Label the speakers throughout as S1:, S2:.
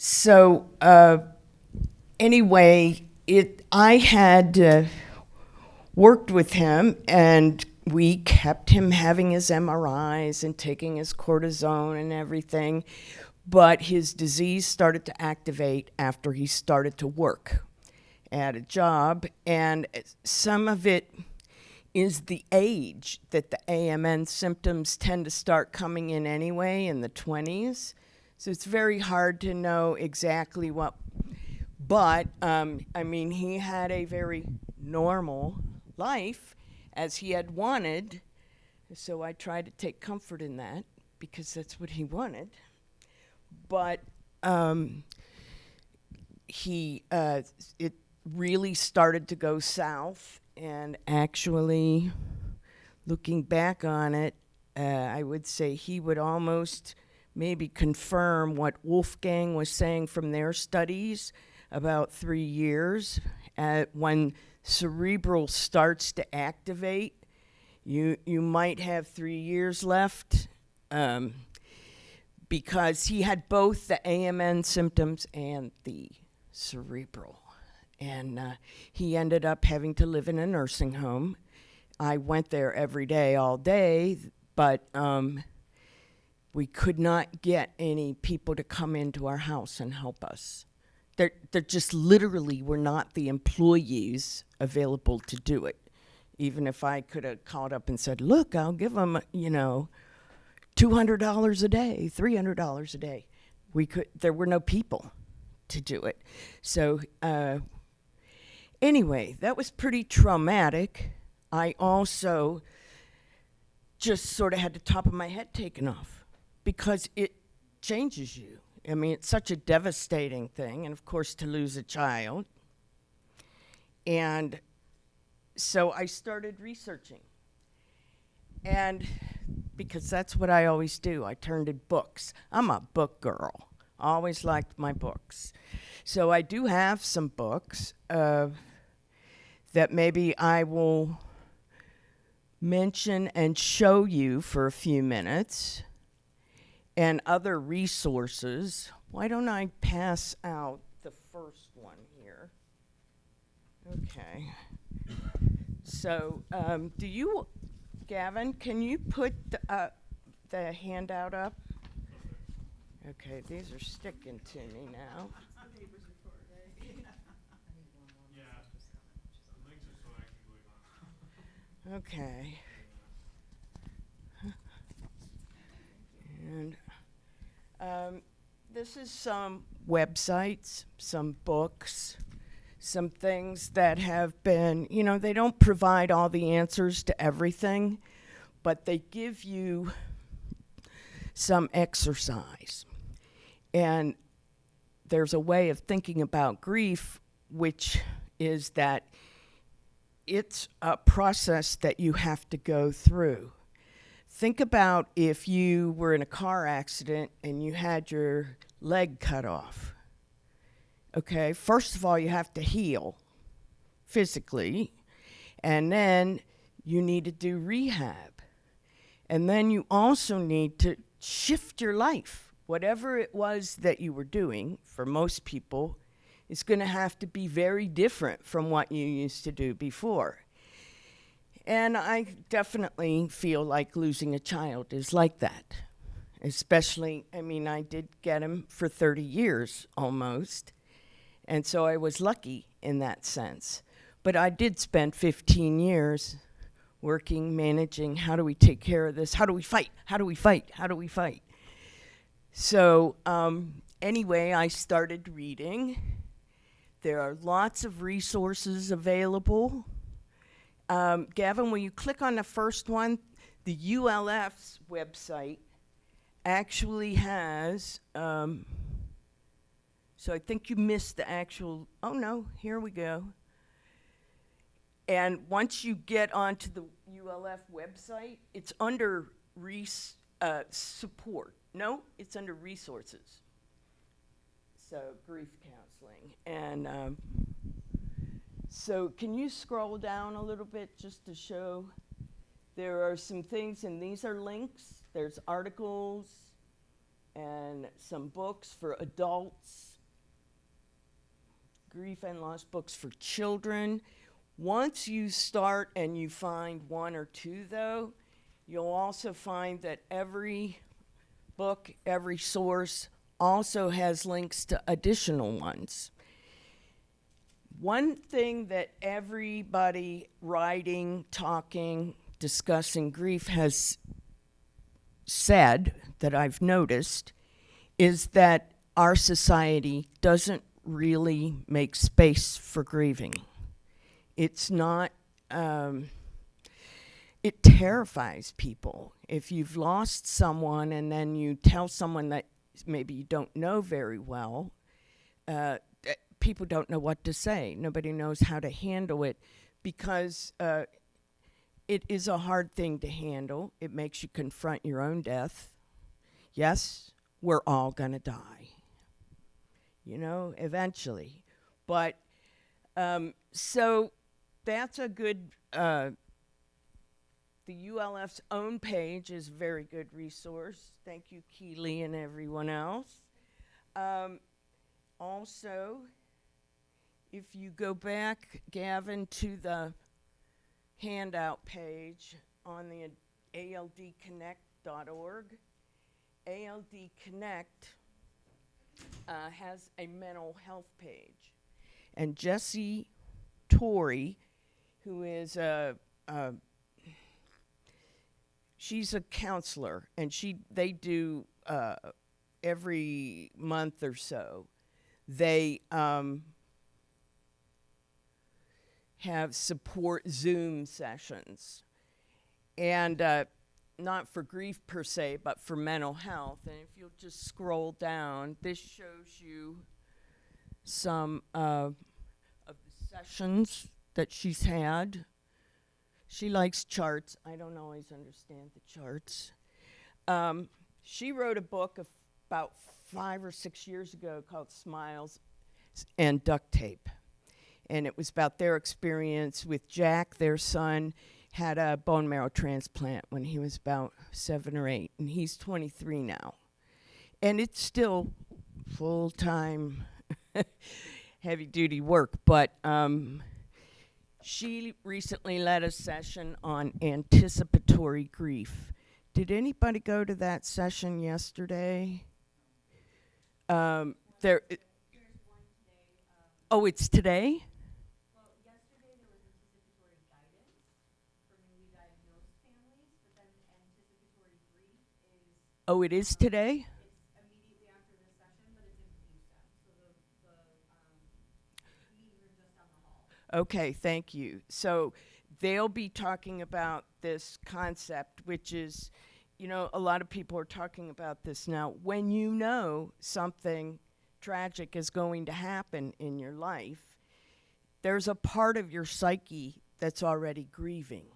S1: So anyway, I had worked with him, and we kept him having his MRIs and taking his cortisone and everything. But his disease started to activate after he started to work at a job, and some of it is the age that the AMN symptoms tend to start coming in anyway, in the 20s. So it's very hard to know exactly what, but I mean, he had a very normal life as he had wanted. So I tried to take comfort in that because that's what he wanted. But it really started to go south, and actually, looking back on it, I would say he would almost maybe confirm what Wolfgang was saying from their studies about 3 years. When cerebral starts to activate, you might have 3 years left, because he had both the AMN symptoms and the cerebral. And he ended up having to live in a nursing home. I went there every day, all day, but we could not get any people to come into our house and help us. There just literally were not the employees available to do it. Even if I could have called up and said, look, I'll give them, $200 a day, $300 a day. There were no people to do it. So anyway, that was pretty traumatic. I also just sort of had the top of my head taken off because it changes you. I mean, it's such a devastating thing, and of course to lose a child. And so I started researching. And because that's what I always do, I turn to books. I'm a book girl. Always liked my books. So I do have some books that maybe I will mention and show you for a few minutes, and other resources. Why don't I pass out the first one here? Okay. So do you, Gavin, can you put the handout up? Okay, these are sticking to me now. Okay. And this is some websites, some books, some things that have been, they don't provide all the answers to everything, but they give you some exercise. And there's a way of thinking about grief, which is that it's a process that you have to go through. Think about if you were in a car accident and you had your leg cut off. Okay, first of all, you have to heal physically, and then you need to do rehab. And then you also need to shift your life. Whatever it was that you were doing, for most people, is going to have to be very different from what you used to do before. And I definitely feel like losing a child is like that. Especially, I did get him for 30 years almost. And so I was lucky in that sense. But I did spend 15 years working, managing, how do we take care of this? How do we fight? How do we fight? How do we fight? So anyway, I started reading. There are lots of resources available. Gavin, will you click on the first one? The ULF's website actually has, so I think you missed the actual, oh no, here we go. And once you get onto the ULF website, it's under support. No, it's under resources. So grief counseling. And so can you scroll down a little bit just to show? There are some things, and these are links. There's articles. and some books for adults, grief and loss books for children. Once you start and you find one or two, though, you'll also find that every book, every source also has links to additional ones. One thing that everybody writing, talking, discussing grief has said that I've noticed is that our society doesn't really make space for grieving. It's not, it terrifies people. If you've lost someone and then you tell someone that maybe you don't know very well, people don't know what to say. Nobody knows how to handle it because it is a hard thing to handle. It makes you confront your own death. Yes, we're all gonna die, eventually. But so that's a good, the ULF's own page is a very good resource. Thank you, Keely and everyone else. Also, if you go back, Gavin, to the handout page on the aldconnect.org, ALD Connect has a mental health page. And Jessie Torrey, who is she's a counselor, and they do every month or so, they have support Zoom sessions, and not for grief per se, but for mental health. And if you'll just scroll down, this shows you some of the sessions that she's had. She likes charts. I don't always understand the charts. She wrote a book about 5 or 6 years ago called Smiles and Duct Tape. And it was about their experience with Jack, their son, had a bone marrow transplant when he was about 7 or 8, and he's 23 now. And it's still full-time, heavy-duty work, but she recently led a session on anticipatory grief. Did anybody go to that session yesterday? Oh, it's today?
S2: Well, yesterday there was anticipatory guidance for newly diagnosed families, but then anticipatory grief is...
S1: Oh, it is today?
S2: It's immediately after this session, but it's in Houston, so the meetings are just down the hall.
S1: Okay, thank you. So they'll be talking about this concept, which is, a lot of people are talking about this now. When you know something tragic is going to happen in your life, there's a part of your psyche that's already grieving.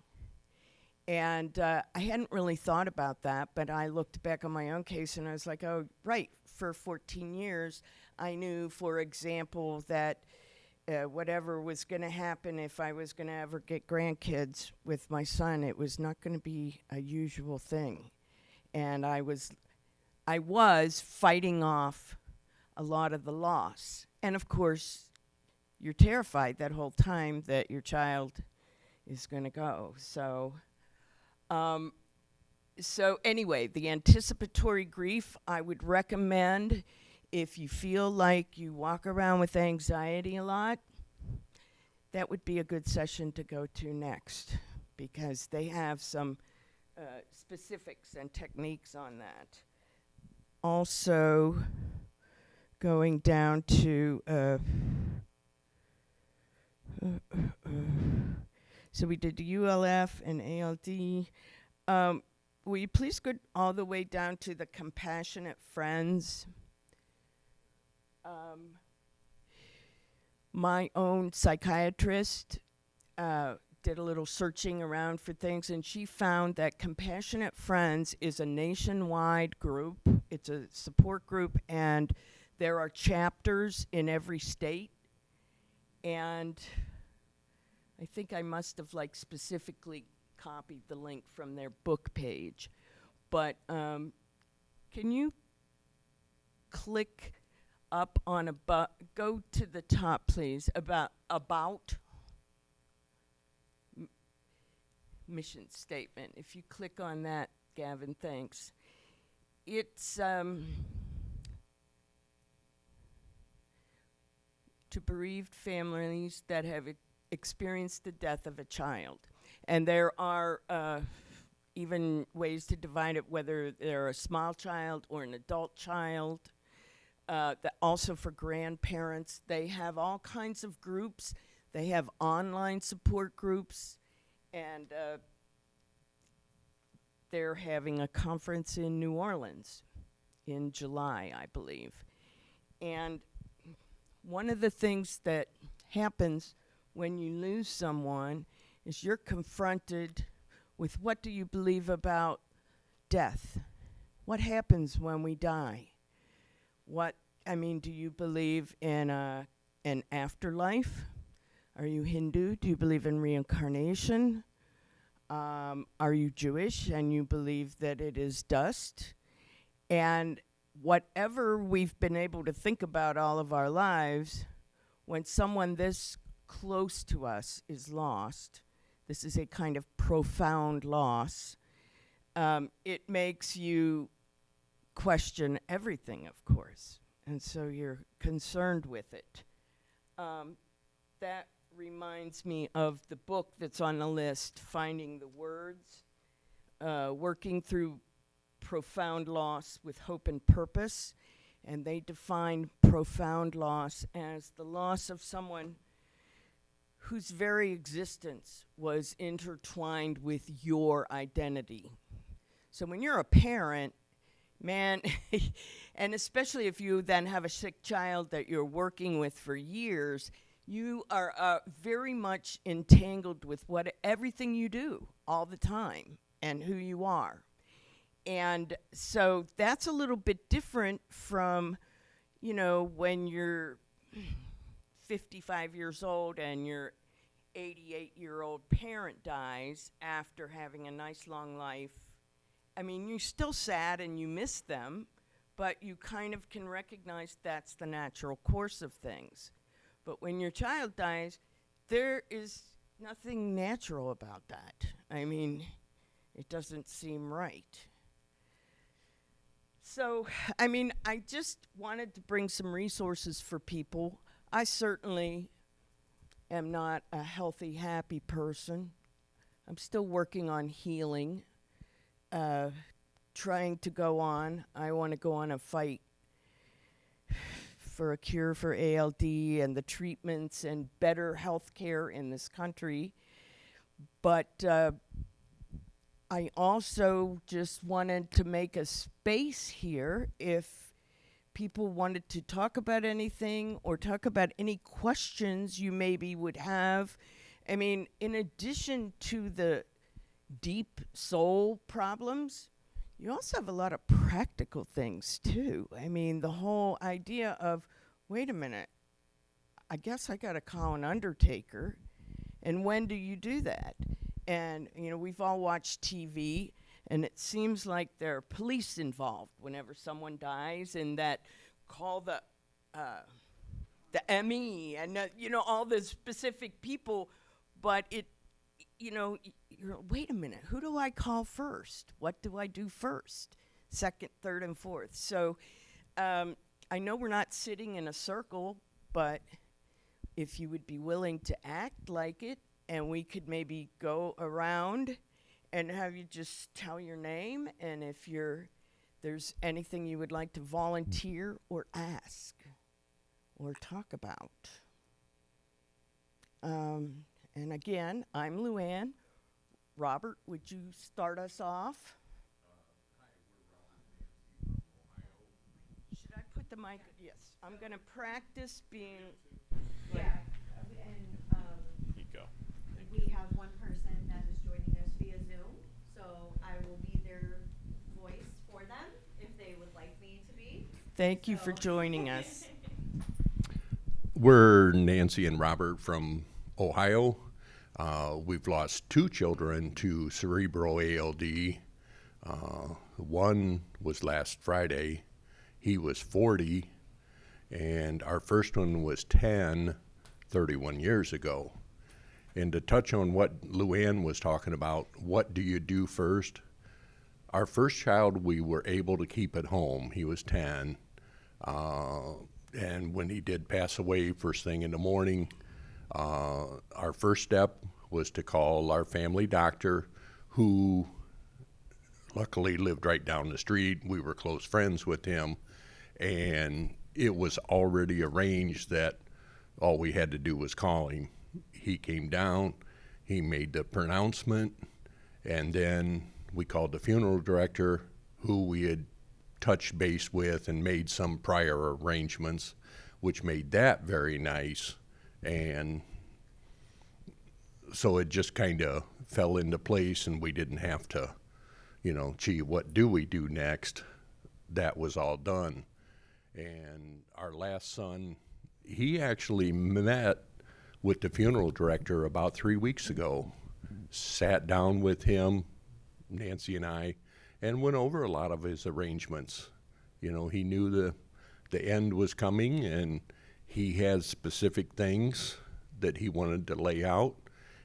S1: And I hadn't really thought about that, but I looked back on my own case and I was like, oh, right, for 14 years, I knew, for example, that whatever was going to happen if I was going to ever get grandkids with my son, it was not going to be a usual thing. And I was fighting off a lot of the loss. And of course, you're terrified that whole time that your child is going to go. So anyway, the anticipatory grief, I would recommend if you feel like you walk around with anxiety a lot, that would be a good session to go to next, because they have some specifics and techniques on that. Also, going down to so we did the ULF and ALD. Will you please go all the way down to the Compassionate Friends? My own psychiatrist did a little searching around for things, and she found that Compassionate Friends is a nationwide group. It's a support group, and there are chapters in every state. And I think I must have specifically copied the link from their book page. But can you click up on go to the top, please, about mission statement. If you click on that, Gavin, thanks. It's to bereaved families that have experienced the death of a child. And there are even ways to divide it, whether they're a small child or an adult child. Also for grandparents, they have all kinds of groups. They have online support groups, and they're having a conference in New Orleans in July, I believe. And one of the things that happens when you lose someone is you're confronted with, what do you believe about death? What happens when we die? Do you believe in an afterlife? Are you Hindu? Do you believe in reincarnation? Are you Jewish and you believe that it is dust? And whatever we've been able to think about all of our lives, when someone this close to us is lost, this is a kind of profound loss, it makes you question everything, of course. And so you're concerned with it. That reminds me of the book that's on the list, Finding the Words, Working Through Profound Loss with Hope and Purpose. And they define profound loss as the loss of someone whose very existence was intertwined with your identity. So when you're a parent, man, and especially if you then have a sick child that you're working with for years, you are very much entangled with everything you do all the time and who you are. And so that's a little bit different from, when you're 55 years old and your 88-year-old parent dies after having a nice long life. I mean, you're still sad and you miss them, but you kind of can recognize that's the natural course of things. But when your child dies, there is nothing natural about that. I mean, it doesn't seem right. So, I just wanted to bring some resources for people. I certainly am not a healthy, happy person. I'm still working on healing, trying to go on. I want to go on a fight for a cure for ALD and the treatments and better health care in this country. But I also just wanted to make a space here if people wanted to talk about anything or talk about any questions you maybe would have. I mean, in addition to the deep soul problems, you also have a lot of practical things too. I mean, the whole idea of, wait a minute, I guess I gotta call an undertaker, and when do you do that? And, we've all watched TV, and it seems like there are police involved whenever someone dies, and that call the ME, and, all the specific people, but wait a minute, who do I call first? What do I do first? Second, third, and fourth. So I know we're not sitting in a circle, but if you would be willing to act like it, and we could maybe go around and have you just tell your name, and if there's anything you would like to volunteer or ask or talk about. And again, I'm Luann. Robert, would you start us off?
S3: Hi, we're Robert and Nancy from Ohio.
S1: Should I put the mic? Yes. I'm going to practice being.
S2: Yeah,
S3: Here you go.
S2: we have one person that is joining us via Zoom, so I will be their voice for them if they would like me to be.
S1: Thank you for joining us.
S3: We're Nancy and Robert from Ohio. We've lost 2 children to cerebral ALD. One was last Friday. he was 40, and our first one was 10, 31 years ago. And to touch on what Luann was talking about, what do you do first? Our first child we were able to keep at home. He was 10. And when he did pass away first thing in the morning, our first step was to call our family doctor, who luckily lived right down the street. We were close friends with him, and it was already arranged that all we had to do was call him. He came down, he made the pronouncement, and then we called the funeral director, who we had touched base with and made some prior arrangements, which made that very nice. And so it just kind of fell into place, and we didn't have to, gee, what do we do next? That was all done. And our last son, he actually met with the funeral director about 3 weeks ago, sat down with him, Nancy and I, and went over a lot of his arrangements. He knew the end was coming, and he had specific things that he wanted to lay out.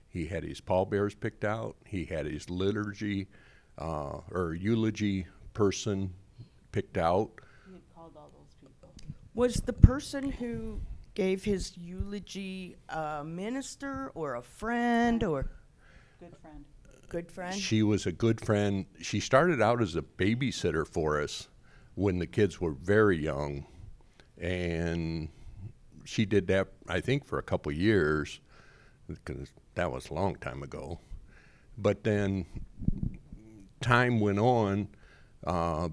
S3: He had his pallbearers picked out. He had his liturgy or eulogy person picked out.
S4: He had called all those people.
S1: Was the person who gave his eulogy a minister or a friend or
S4: Good friend.
S1: good friend?
S3: She was a good friend. She started out as a babysitter for us when the kids were very young, and she did that, I think, for a couple years, because that was a long time ago. But then time went on.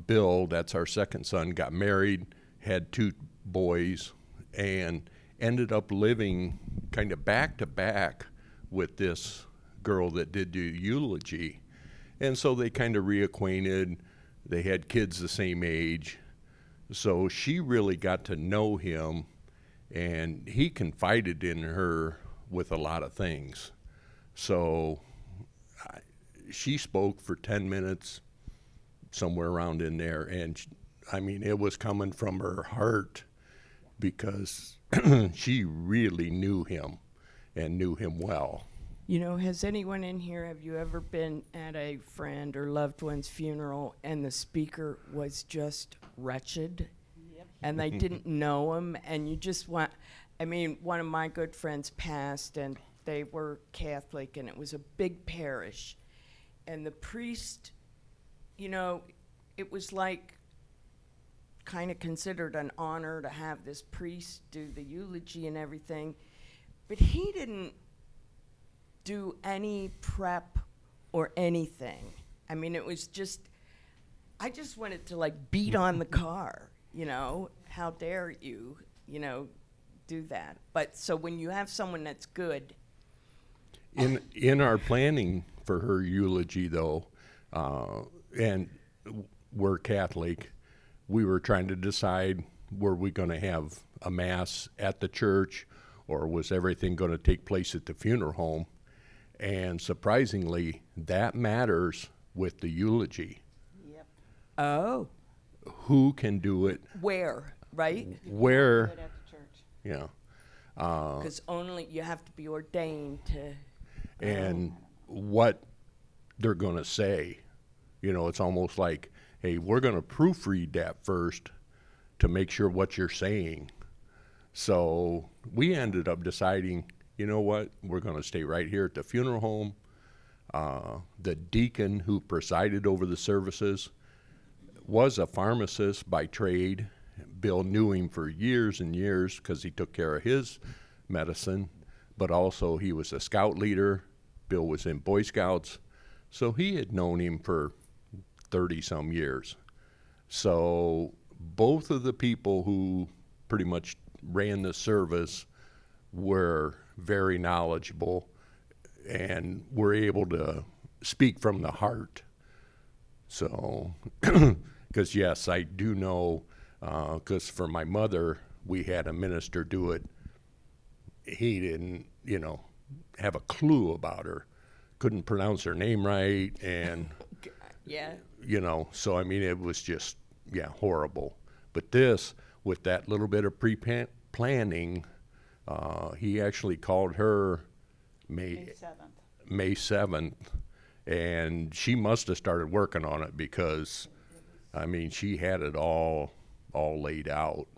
S3: Bill, that's our second son, got married, had 2 boys, and ended up living kind of back to back with this girl that did the eulogy. And so they kind of reacquainted. They had kids the same age. So she really got to know him, and he confided in her with a lot of things. So she spoke for 10 minutes, somewhere around in there, and it was coming from her heart, because she really knew him and knew him well.
S1: Has anyone in here, have you ever been at a friend or loved one's funeral and the speaker was just wretched?
S4: Yep.
S1: And they didn't know him, and you just want, one of my good friends passed, and they were Catholic, and it was a big parish. And the priest, it was like kind of considered an honor to have this priest do the eulogy and everything. But he didn't do any prep or anything. It was just, I just wanted to beat on the car, how dare you, do that. But so when you have someone that's good.
S3: In our planning for her eulogy, though, and we're Catholic, we were trying to decide, were we going to have a mass at the church, or was everything going to take place at the funeral home? And surprisingly, that matters with the eulogy.
S4: Yep.
S1: Oh.
S3: Who can do it?
S1: Where, right?
S3: Where?
S4: Do it at the church.
S3: Yeah.
S1: Because only you have to be ordained to.
S3: And what they're going to say. It's almost like, hey, we're going to proofread that first to make sure what you're saying. So we ended up deciding, you know what, we're going to stay right here at the funeral home. The deacon who presided over the services was a pharmacist by trade. Bill knew him for years and years because he took care of his medicine, but also he was a scout leader. Bill was in Boy Scouts, so he had known him for 30-some years. So both of the people who pretty much ran the service were very knowledgeable and were able to speak from the heart. So, because yes, I do know, because for my mother, we had a minister do it. He didn't, have a clue about her, couldn't pronounce her name right, and
S1: Yeah.
S3: so it was just, horrible. But this, with that little bit of pre-planning, he actually called her
S4: May 7th.
S3: May 7th, and she must have started working on it because, I mean, she had it all laid out.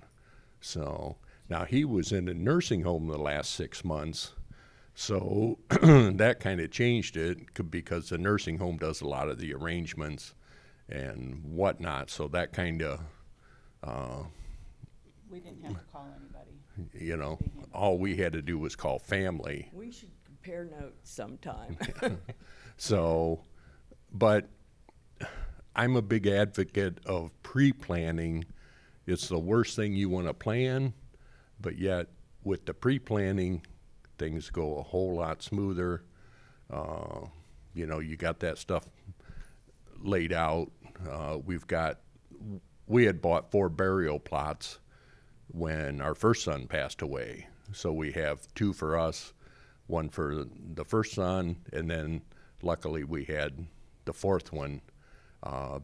S3: So now he was in a nursing home the last 6 months, so that kind of changed it because the nursing home does a lot of the arrangements and whatnot. So that kind of,
S4: We didn't have to call anybody.
S3: you know, all we had to do was call family.
S1: We should compare notes sometime.
S3: So, but I'm a big advocate of pre-planning. It's the worst thing you want to plan, but yet with the pre-planning, things go a whole lot smoother. You know, you got that stuff laid out. We had bought 4 burial plots when our first son passed away. So we have 2 for us, 1 for the first son, and then luckily we had the 4th one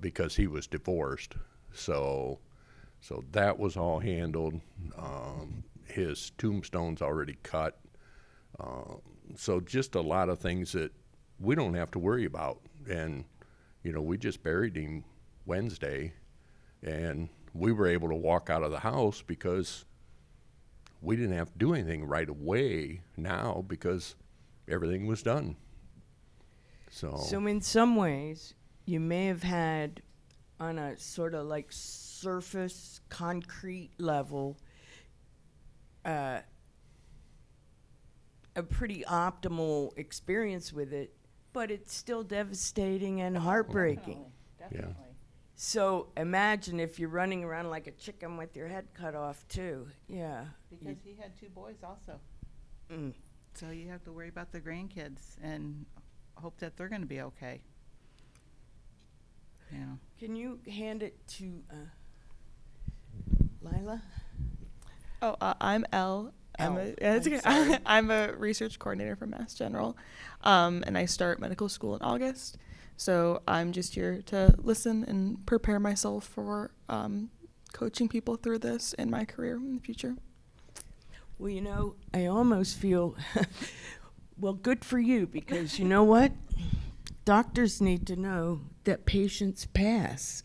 S3: because he was divorced. So that was all handled. His tombstone's already cut. So just a lot of things that we don't have to worry about. And, you know, we just buried him Wednesday, and we were able to walk out of the house because we didn't have to do anything right away now because everything was done.
S1: So in some ways, you may have had on a sort of like surface concrete level a pretty optimal experience with it, but it's still devastating and heartbreaking.
S4: Definitely.
S1: So imagine if you're running around like a chicken with your head cut off too. Yeah.
S4: Because he had 2 boys also.
S1: Mm.
S4: So you have to worry about the grandkids and hope that they're going to be okay. Yeah.
S1: Can you hand it to Lila?
S5: Oh, I'm Elle.
S1: Elle.
S5: It's
S1: I'm
S5: okay.
S1: sorry.
S5: I'm a research coordinator for Mass General, and I start medical school in August. So I'm just here to listen and prepare myself for coaching people through this in my career in the future.
S1: Well, you know, I almost feel, well, good for you, because you know what? Doctors need to know that patients pass.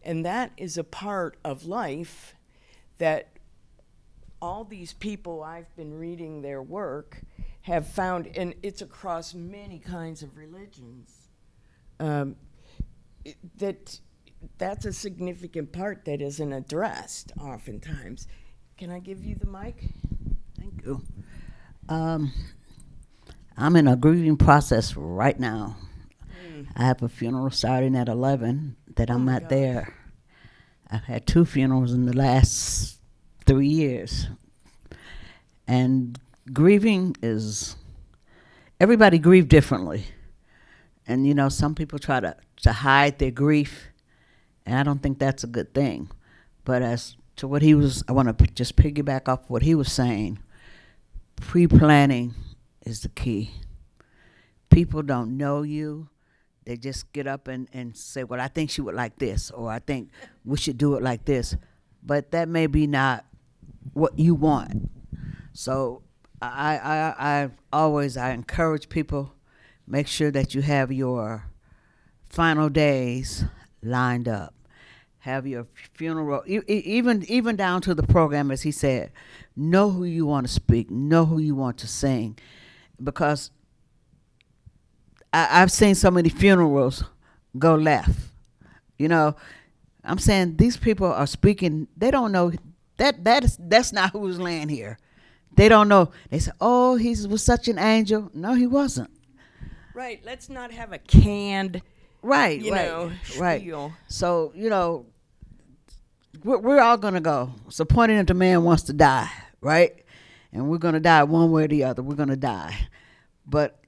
S1: And that is a part of life that all these people I've been reading their work have found, and it's across many kinds of religions, that's a significant part that isn't addressed oftentimes. Can I give you the mic?
S6: Thank you. I'm in a grieving process right now. I have a funeral starting at 11 that I'm
S1: my
S6: not
S1: gosh.
S6: there. I've had 2 funerals in the last 3 years. And grieving is, everybody grieve differently. And, you know, some people try to hide their grief, and I don't think that's a good thing. But as to what he was, I want to just piggyback off what he was saying. Pre-planning is the key. People don't know you. They just get up and say, well, I think she would like this, or I think we should do it like this. But that may be not what you want. So I always encourage people, make sure that you have your final days lined up. Have your funeral, even down to the program, as he said. Know who you want to speak. Know who you want to sing. Because I've seen so many funerals go left. You know, I'm saying these people are speaking. They don't know that's not who was laying here. They don't know. They say, "Oh, he was such an angel." No, he wasn't.
S1: Right. Let's not have a canned,
S6: Right.
S1: you
S6: right.
S1: know,
S6: Right.
S1: spiel.
S6: So, you know, we're all going to go. It's appointed that the man wants to die, right? And we're going to die one way or the other. We're going to die. But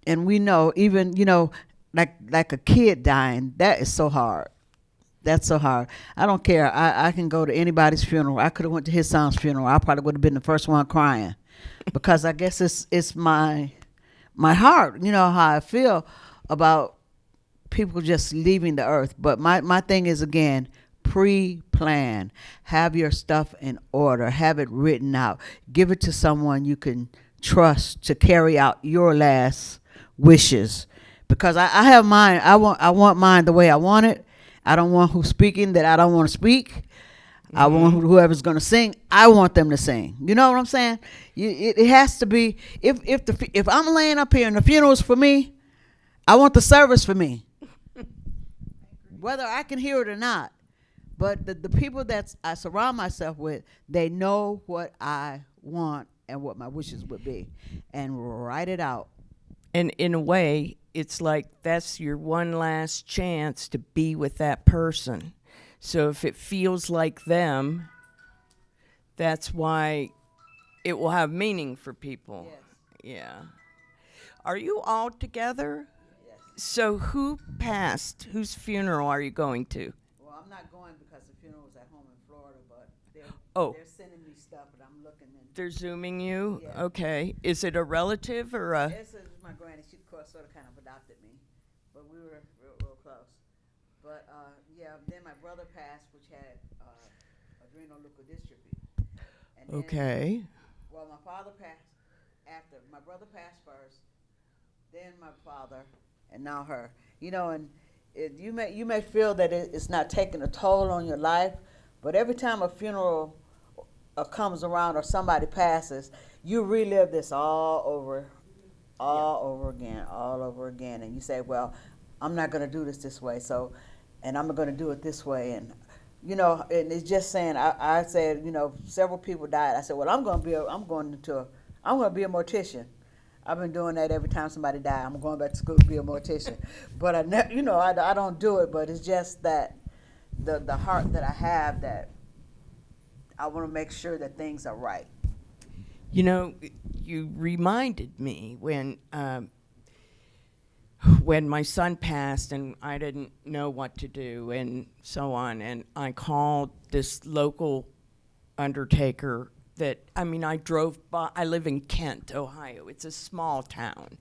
S6: and we know, even, you know, like a kid dying, that is so hard. That's so hard. I don't care. I can go to anybody's funeral. I could have went to his son's funeral. I probably would have been the first one crying, because I guess it's my heart. You know how I feel about people just leaving the earth. But my thing is, again, Pre-plan. Have your stuff in order. Have it written out. Give it to someone you can trust to carry out your last wishes. Because I have mine. I want mine the way I want it. I don't want who's speaking that I don't want to speak. I want whoever's going to sing. I want them to sing. You know what I'm saying? It has to be. If I'm laying up here and the funeral's for me, I want the service for me, whether I can hear it or not. But the people that I surround myself with, they know what I want and what my wishes would be, and write it out.
S1: And in a way, it's like that's your one last chance to be with that person. So if it feels like them, that's why it will have meaning for people.
S6: Yes.
S1: Yeah. Are you all together?
S6: Yes.
S1: So who passed? Whose funeral are you going to?
S6: Well, I'm not going because the funeral was at home in Florida, but
S1: Oh.
S6: they're sending me stuff, and I'm looking. And
S1: They're Zooming you?
S6: Yeah.
S1: Okay. Is it a relative or a?
S6: this is my granny. She sort of kind of adopted me, but we were real close. But yeah, then my brother passed, which had adrenal leukodystrophy. And then,
S1: Okay.
S6: well, my father passed after. My brother passed first, then my father, and now her. You know, and you may feel that it's not taking a toll on your life, but every time a funeral comes around or somebody passes, you relive this all over again, and you say, well, I'm not going to do this way, so, and I'm going to do it this way, and you know, and it's just saying. I said, you know, several people died. I said, well, I'm going to be a mortician. I've been doing that every time somebody died. I'm going back to school to be a mortician, but I don't do it. But it's just that the heart that I have, that I want to make sure that things are right.
S1: You know, you reminded me when my son passed and I didn't know what to do and so on, and I called this local undertaker I drove by. I live in Kent, Ohio. It's a small town,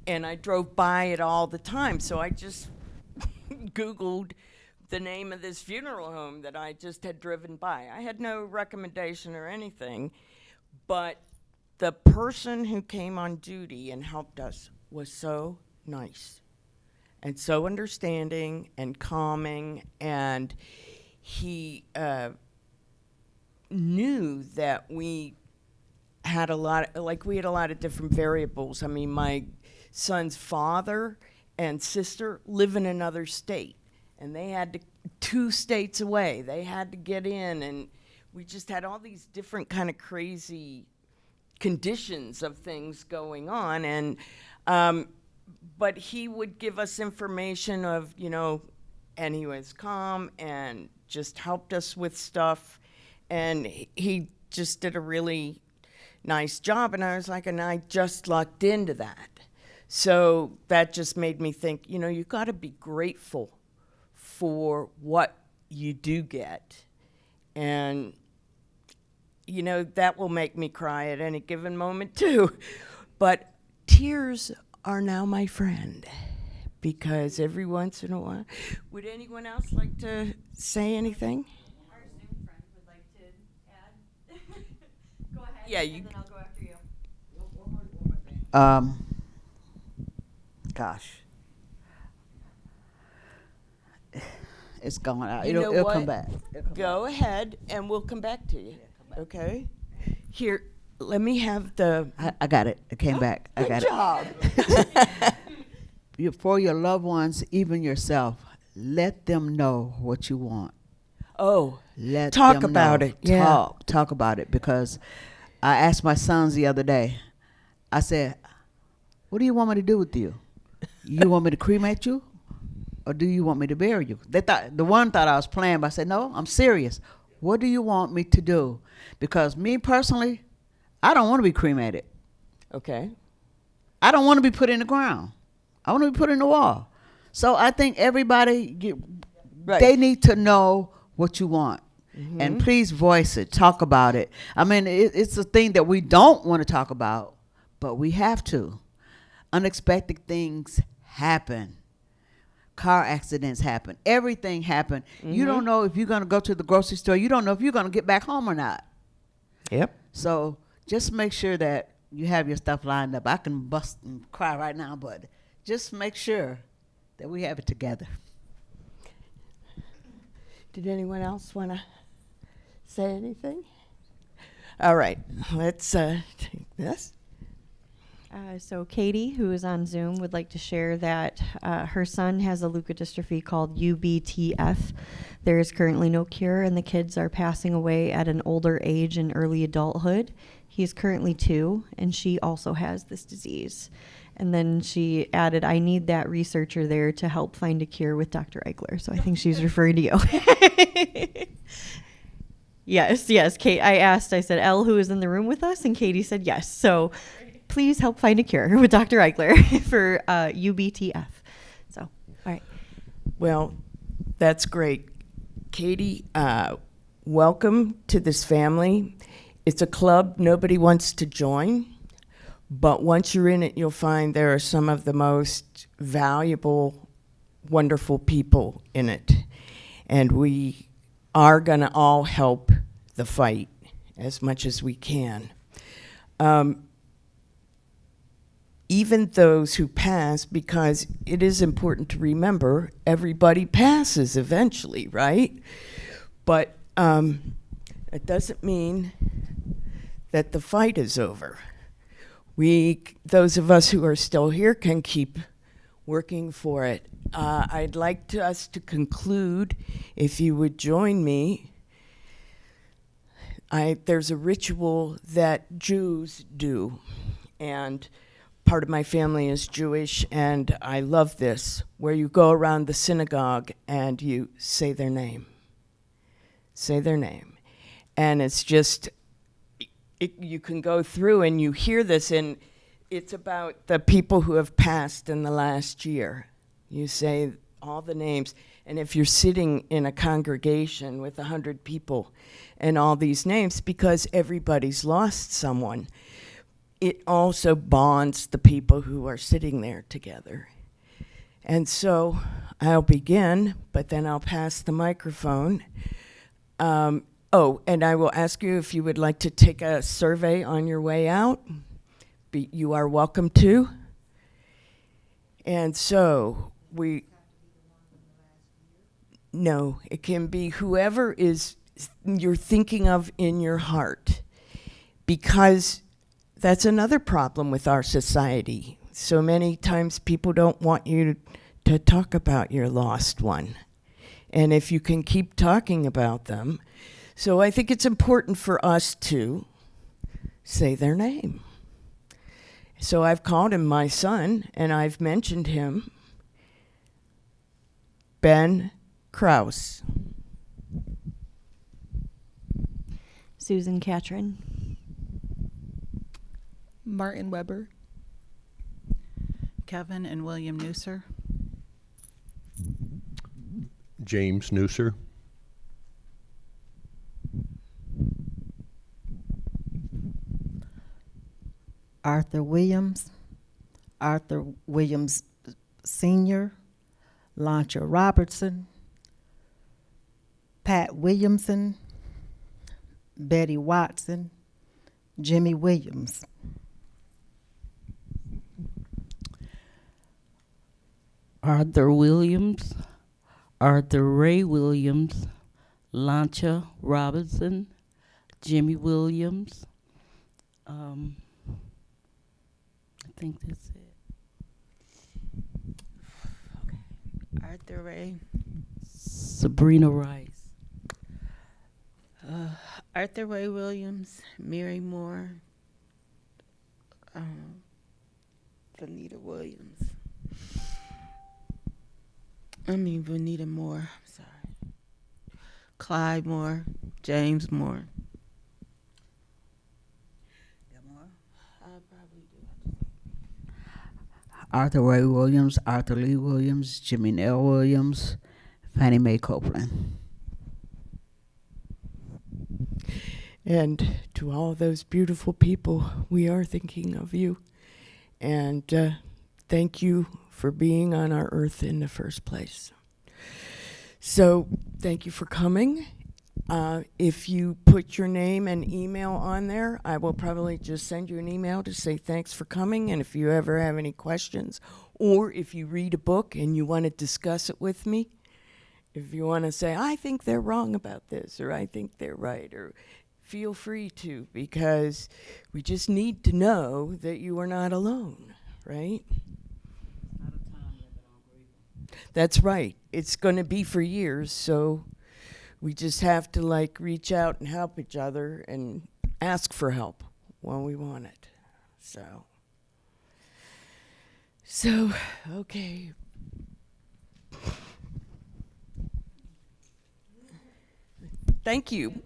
S1: and I drove by it all the time, so I just Googled the name of this funeral home that I just had driven by. I had no recommendation or anything, but the person who came on duty and helped us was so nice and so understanding and calming, and he knew that we had a lot of different variables. I mean, my son's father and sister live in another state, and they had to 2 states away. They had to get in, and we just had all these different kind of crazy conditions of things going on, and but he would give us information of, you know, and he was calm and just helped us with stuff, and he just did a really nice job, and I was like, and I just lucked into that. So that just made me think, you know, you got to be grateful for what you do get, and you know, that will make me cry at any given moment too. But tears are now my friend, because every once in a while. Would anyone else like to say anything?
S2: Our Zoom friend would like to add. Go ahead.
S1: Yeah,
S2: and
S1: you-
S2: then I'll go after you.
S6: Gosh, it's going out.
S1: You know
S6: It'll
S1: what?
S6: come back. It'll come
S1: Go ahead, and we'll come back to you. Okay? Here, let me have the.
S6: I got it. It came back. I got
S1: Good job.
S6: it. For your loved ones, even yourself, let them know what you want.
S1: Oh,
S6: Let
S1: Talk
S6: them
S1: about
S6: know.
S1: it, yeah.
S6: Talk about it, because I asked my sons the other day. I said, "What do you want me to do with you? You want me to cremate you, or do you want me to bury you?" The one thought I was playing, but I said, "No, I'm serious. What do you want me to do?" Because me personally, I don't want to be cremated.
S1: okay.
S6: I don't want to be put in the ground. I want to be put in the wall. So I think everybody,
S1: Right.
S6: they need to know what you want. And please voice it. Talk about it. I mean, it's a thing that we don't want to talk about, but we have to. Unexpected things happen. car accidents happen. Everything happen. You don't know if you're going to go to the grocery store. You don't know if you're going to get back home or not.
S1: Yep.
S6: So just make sure that you have your stuff lined up. I can bust and cry right now, but just make sure that we have it together.
S1: Did anyone else want to say anything? All right, let's take this.
S2: So Katie, who is on Zoom, would like to share that her son has a leukodystrophy called UBTF. There is currently no cure, and the kids are passing away at an older age in early adulthood. He is currently 2, and she also has this disease. And then she added, I need that researcher there to help find a cure with Dr. Eichler. So I think she's referring to you. Yes, Kate. I said, Elle, who is in the room with us? And Katie said yes. So please help find a cure with Dr. Eichler for UBTF. So, all right.
S1: Well, that's great. Katie, welcome to this family. It's a club nobody wants to join, but once you're in it, you'll find there are some of the most valuable, wonderful people in it. And we are going to all help the fight as much as we can. Even those who pass, because it is important to remember everybody passes eventually, right? But it doesn't mean that the fight is over. Those of us who are still here can keep working for it. I'd like us to conclude, if you would join me. There's a ritual that Jews do, and part of my family is Jewish, and I love this, where you go around the synagogue and you say their name. Say their name. And it's just, you can go through and you hear this, and it's about the people who have passed in the last year. You say all the names, and if you're sitting in a congregation with 100 people and all these names, because everybody's lost someone, it also bonds the people who are sitting there together. And so I'll begin, but then I'll pass the microphone. And I will ask you if you would like to take a survey on your way out. You are welcome to. And so no, it can be whoever you're thinking of in your heart, because that's another problem with our society. So many times people don't want you to talk about your lost one. And if you can keep talking about them. So I think it's important for us to say their name. So I've called him my son, and I've mentioned him. Ben Krause.
S2: Susan Catron.
S5: Martin Weber.
S4: Kevin and William Newser.
S3: James Newser.
S7: Arthur Williams Sr., Lancha Robertson, Pat Williamson, Betty Watson, Jimmy Williams.
S6: Arthur Williams, Arthur Ray Williams, Lancha Robinson, Jimmy Williams. I think that's it.
S8: Arthur Ray.
S6: Sabrina Rice.
S8: Arthur Ray Williams, Mary Moore, Vanita Williams. Vanita Moore, I'm sorry. Clyde Moore, James Moore. I probably do.
S6: Arthur Ray Williams, Arthur Lee Williams, Jimmy Nell Williams, Fannie Mae Copeland.
S1: And to all those beautiful people, we are thinking of you. And thank you for being on our earth in the first place. So thank you for coming. If you put your name and email on there, I will probably just send you an email to say thanks for coming. And if you ever have any questions, or if you read a book and you want to discuss it with me, if you want to say, I think they're wrong about this, or I think they're right, or feel free to, because we just need to know that you are not alone, right? That's right. It's going to be for years, so we just have to like reach out and help each other and ask for help when we want it. So okay. Thank you.